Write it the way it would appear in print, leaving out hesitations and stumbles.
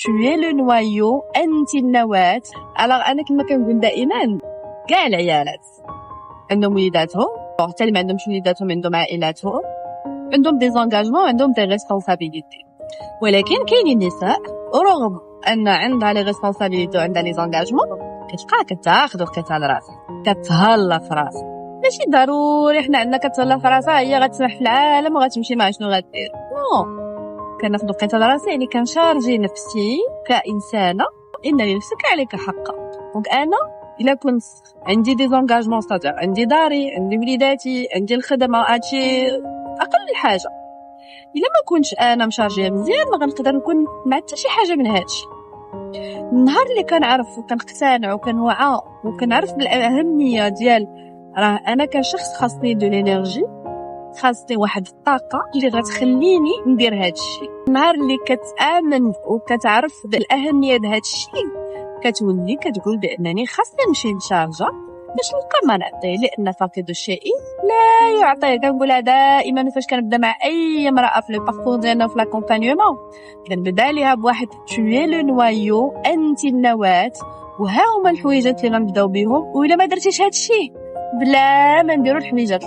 tu es le noyau انت النواة. انا كما كنقول دائما كاع العيالات عندهم وليداتهم، حتى اللي ما عندهمش وليداتهم عندهم عائلاتهم، عندهم دي زونغاجمون وعندهم دي ريسبونسابيلتي. ولكن كاينين نساء رغم ان عندها لي ريسبونسابيلتي وعندها لي زونغاجمون كتبقى كتاخذ وقتها لراسها، كتهلا في راسها. ماشي ضروري حنا عندنا كتهلا في راسها هي غتسمح في العالم وغتمشي مع شنو غدير. نو، كناخذ وقتها لراسي يعني كنشارجي نفسي كإنسانة إن لنفسك عليك حقا. دونك أنا إلا كنت عندي دي زونغاجمون ستادير عندي داري عندي وليداتي عندي الخدمة هادشي أقل حاجة، إلا ما كنتش أنا مشارجية مزيان ما غنقدر نكون مع حتى شي حاجة من هادشي. النهار اللي كنعرف وكنقتنع وكنوعى وكنعرف بالأهمية ديال راه أنا كشخص خاصني دو لينيرجي، خاصني واحد الطاقة اللي غتخليني ندير هادشي. النهار اللي كتآمن وكتعرف بالأهمية د هادشي كتولي كتقول بأنني خاصني نمشي نشارجا باش نلقى ما نعطيه، لأن فاقد الشيء لا يعطيه. كنقولها دائما فاش كنبدا مع أي امرأة في لو باركور ديالنا في لاكومبانيومون، كنبدا ليها بواحد tu es le noyau أنت النواة، وها هما الحويجات اللي غنبداو بهم. وإلا ما درتيش هادشي بلا ما نديرو الحويجات